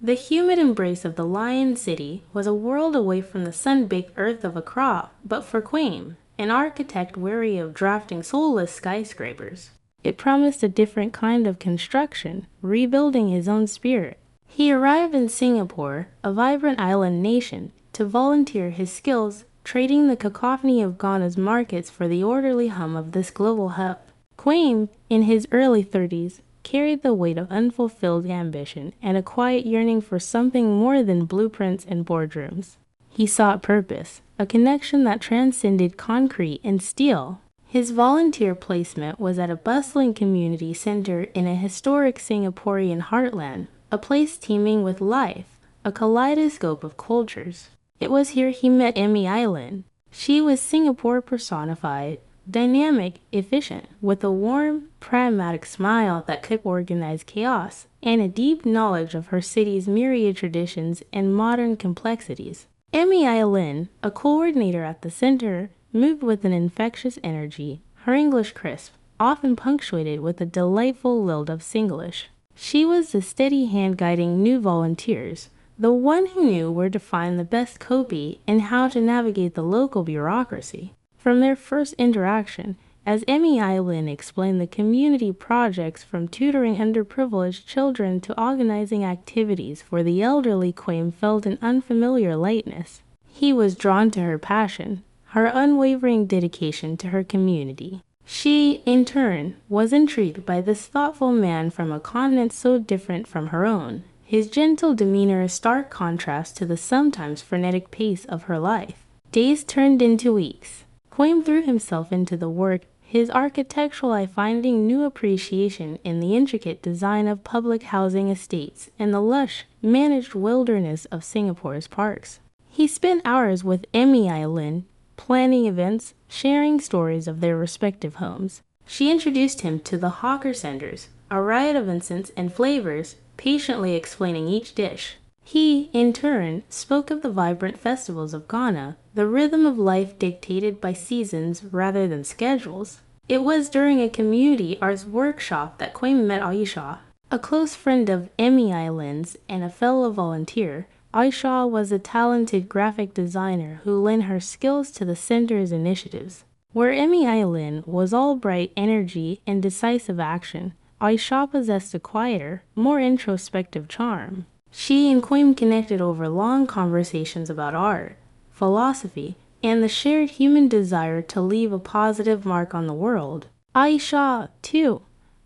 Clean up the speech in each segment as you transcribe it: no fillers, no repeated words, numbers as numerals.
The humid embrace of the Lion City was a world away from the sun-baked earth of Accra, but for Quaim, an architect weary of drafting soulless skyscrapers, it promised a different kind of construction, rebuilding his own spirit. He arrived in Singapore, a vibrant island nation, to volunteer his skills, trading the cacophony of Ghana's markets for the orderly hum of this global hub. Quaim, in his early 30s, carried the weight of unfulfilled ambition and a quiet yearning for something more than blueprints and boardrooms. He sought purpose, a connection that transcended concrete and steel. His volunteer placement was at a bustling community center in a historic Singaporean heartland, a place teeming with life, a kaleidoscope of cultures. It was here he met Emmy Island. She was Singapore personified, dynamic, efficient, with a warm, pragmatic smile that could organize chaos, and a deep knowledge of her city's myriad traditions and modern complexities. Emmy Island, a coordinator at the center, moved with an infectious energy, her English crisp, often punctuated with a delightful lilt of Singlish. She was the steady hand guiding new volunteers, the one who knew where to find the best copy and how to navigate the local bureaucracy. From their first interaction, as Emmy Island explained the community projects from tutoring underprivileged children to organizing activities for the elderly, Quaim felt an unfamiliar lightness. He was drawn to her passion, her unwavering dedication to her community. She, in turn, was intrigued by this thoughtful man from a continent so different from her own, his gentle demeanor a stark contrast to the sometimes frenetic pace of her life. Days turned into weeks. Quaim threw himself into the work, his architectural eye finding new appreciation in the intricate design of public housing estates and the lush, managed wilderness of Singapore's parks. He spent hours with Emmy Island, planning events, sharing stories of their respective homes. She introduced him to the hawker centers, a riot of incense and flavors, patiently explaining each dish. He, in turn, spoke of the vibrant festivals of Ghana, the rhythm of life dictated by seasons rather than schedules. It was during a community arts workshop that Quaim met Aisha, a close friend of Emmy Island's and a fellow volunteer. Aisha was a talented graphic designer who lent her skills to the center's initiatives. Where Emmy Island was all bright energy and decisive action, Aisha possessed a quieter, more introspective charm. She and Quaim connected over long conversations about art, philosophy, and the shared human desire to leave a positive mark on the world. Aisha, too,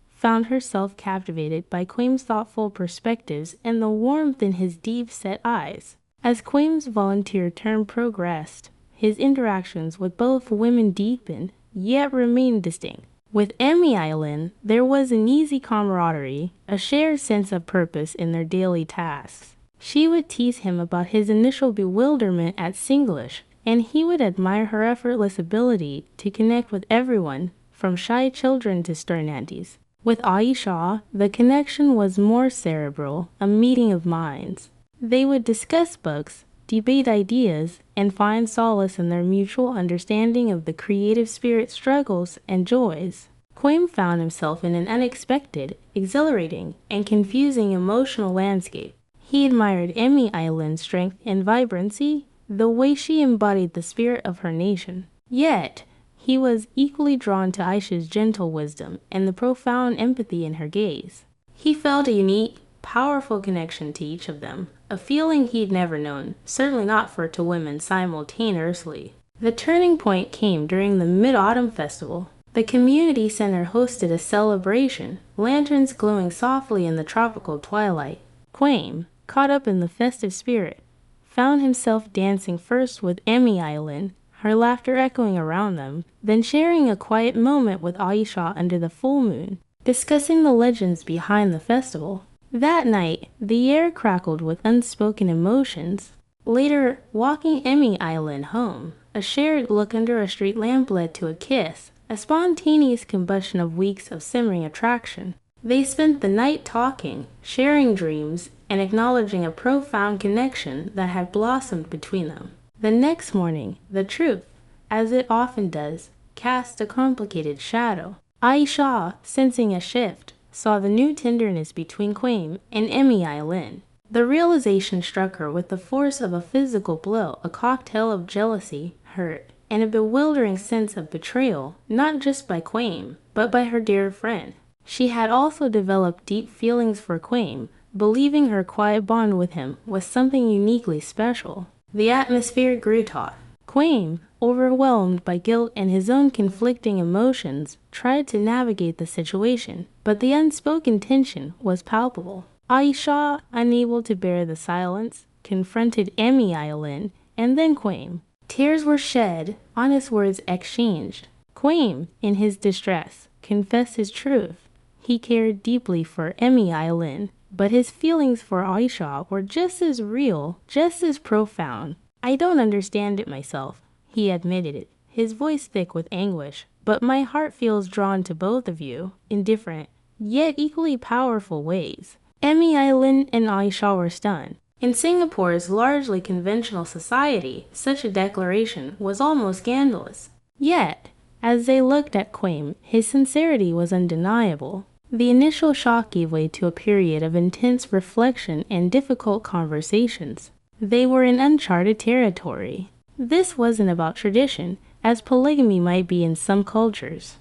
found herself captivated by Quaim's thoughtful perspectives and the warmth in his deep-set eyes. As Quaim's volunteer term progressed, his interactions with both women deepened, yet remained distinct. With Emmy Island, there was an easy camaraderie, a shared sense of purpose in their daily tasks. She would tease him about his initial bewilderment at Singlish, and he would admire her effortless ability to connect with everyone, from shy children to stern aunties. With Aisha, the connection was more cerebral, a meeting of minds. They would discuss books, debate ideas, and find solace in their mutual understanding of the creative spirit's struggles and joys. Quaim found himself in an unexpected, exhilarating, and confusing emotional landscape. He admired Emmy Island's strength and vibrancy, the way she embodied the spirit of her nation. Yet, he was equally drawn to Aisha's gentle wisdom and the profound empathy in her gaze. He felt a unique, powerful connection to each of them, a feeling he'd never known, certainly not for two women simultaneously. The turning point came during the Mid-Autumn Festival. The community center hosted a celebration, lanterns glowing softly in the tropical twilight. Quaim, caught up in the festive spirit, found himself dancing first with Emmy Island, her laughter echoing around them, then sharing a quiet moment with Aisha under the full moon, discussing the legends behind the festival. That night, the air crackled with unspoken emotions. Later, walking Emmy Island home, a shared look under a street lamp led to a kiss, a spontaneous combustion of weeks of simmering attraction. They spent the night talking, sharing dreams, and acknowledging a profound connection that had blossomed between them. The next morning, the truth, as it often does, cast a complicated shadow. Aisha, sensing a shift, saw the new tenderness between Quaim and Emmy Island. The realization struck her with the force of a physical blow, a cocktail of jealousy, hurt, and a bewildering sense of betrayal, not just by Quaim, but by her dear friend. She had also developed deep feelings for Quaim, believing her quiet bond with him was something uniquely special. The atmosphere grew taut. Quaim, overwhelmed by guilt and his own conflicting emotions, tried to navigate the situation, but the unspoken tension was palpable. Aisha, unable to bear the silence, confronted Emi Aylin and then Quaim. Tears were shed, honest words exchanged. Quaim, in his distress, confessed his truth. He cared deeply for Emi Aylin, but his feelings for Aisha were just as real, just as profound. "I don't understand it myself," he admitted it, his voice thick with anguish, "but my heart feels drawn to both of you, in different, yet equally powerful ways." Emi Aylin and Aisha were stunned. In Singapore's largely conventional society, such a declaration was almost scandalous. Yet, as they looked at Quaim, his sincerity was undeniable. The initial shock gave way to a period of intense reflection and difficult conversations. They were in uncharted territory. This wasn't about tradition, as polygamy might be in some cultures.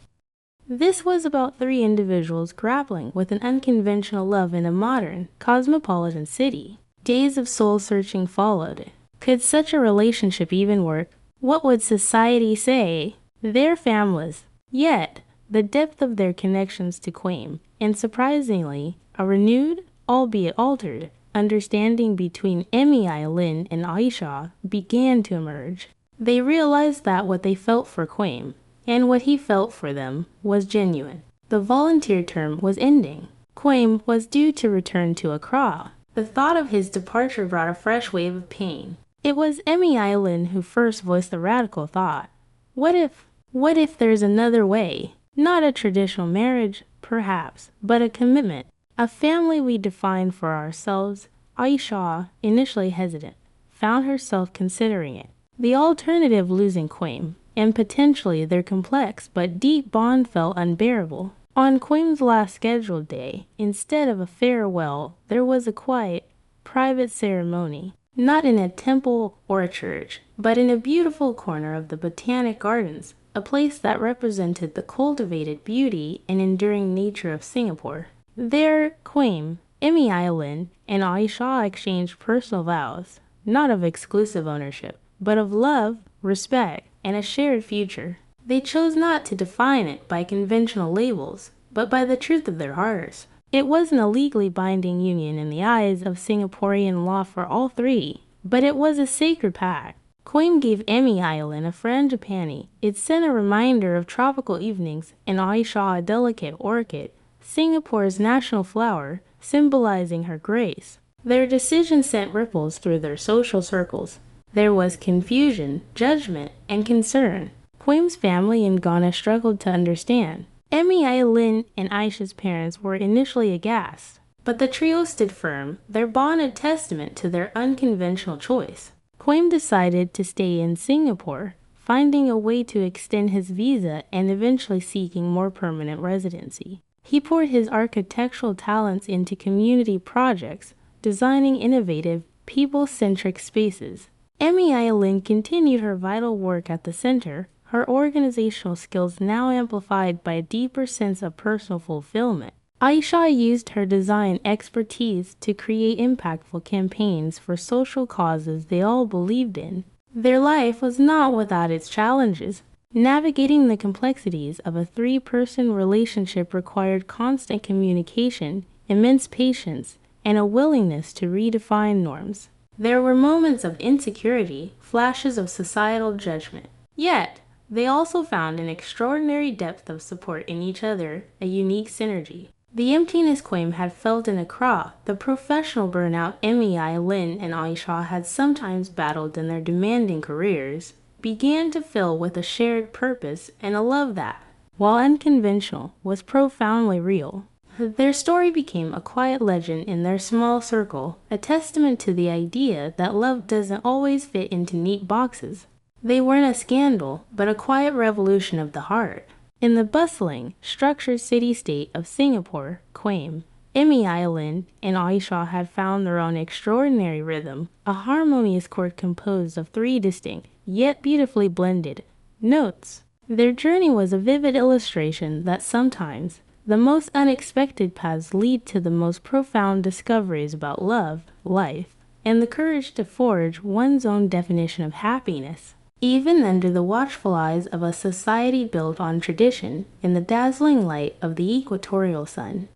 This was about three individuals grappling with an unconventional love in a modern, cosmopolitan city. Days of soul-searching followed. Could such a relationship even work? What would society say? Their families. Yet, the depth of their connections to Quaim, and surprisingly, a renewed, albeit altered, understanding between Emi Aylin and Aisha began to emerge. They realized that what they felt for Quaim, and what he felt for them, was genuine. The volunteer term was ending. Quaim was due to return to Accra. The thought of his departure brought a fresh wave of pain. It was Emi Aylin who first voiced the radical thought. What if there's another way? Not a traditional marriage, perhaps, but a commitment, a family we define for ourselves. Aisha, initially hesitant, found herself considering it. The alternative, losing Quaim, and potentially their complex but deep bond, felt unbearable. On Quaim's last scheduled day, instead of a farewell, there was a quiet, private ceremony, not in a temple or a church, but in a beautiful corner of the Botanic Gardens, a place that represented the cultivated beauty and enduring nature of Singapore. There, Quaim, Emi Aylin, and Aisha exchanged personal vows, not of exclusive ownership, but of love, respect, and a shared future. They chose not to define it by conventional labels, but by the truth of their hearts. It wasn't a legally binding union in the eyes of Singaporean law for all three, but it was a sacred pact. Quaim gave Emi Aylin a frangipani. It sent a reminder of tropical evenings, and Aisha a delicate orchid, Singapore's national flower, symbolizing her grace. Their decision sent ripples through their social circles. There was confusion, judgment, and concern. Quaim's family in Ghana struggled to understand. Emi Aylin and Aisha's parents were initially aghast, but the trio stood firm, their bond a testament to their unconventional choice. Quaim decided to stay in Singapore, finding a way to extend his visa and eventually seeking more permanent residency. He poured his architectural talents into community projects, designing innovative, people-centric spaces. Emi Aylin continued her vital work at the center, her organizational skills now amplified by a deeper sense of personal fulfillment. Aisha used her design expertise to create impactful campaigns for social causes they all believed in. Their life was not without its challenges. Navigating the complexities of a three-person relationship required constant communication, immense patience, and a willingness to redefine norms. There were moments of insecurity, flashes of societal judgment. Yet, they also found an extraordinary depth of support in each other, a unique synergy. The emptiness Quaim had felt in Accra, the professional burnout Emi Aylin and Aisha had sometimes battled in their demanding careers, began to fill with a shared purpose and a love that, while unconventional, was profoundly real. Their story became a quiet legend in their small circle, a testament to the idea that love doesn't always fit into neat boxes. They weren't a scandal, but a quiet revolution of the heart. In the bustling, structured city-state of Singapore, Quaim, Emmy Island and Aisha had found their own extraordinary rhythm, a harmonious chord composed of three distinct, yet beautifully blended, notes. Their journey was a vivid illustration that sometimes the most unexpected paths lead to the most profound discoveries about love, life, and the courage to forge one's own definition of happiness. Even under the watchful eyes of a society built on tradition, in the dazzling light of the equatorial sun,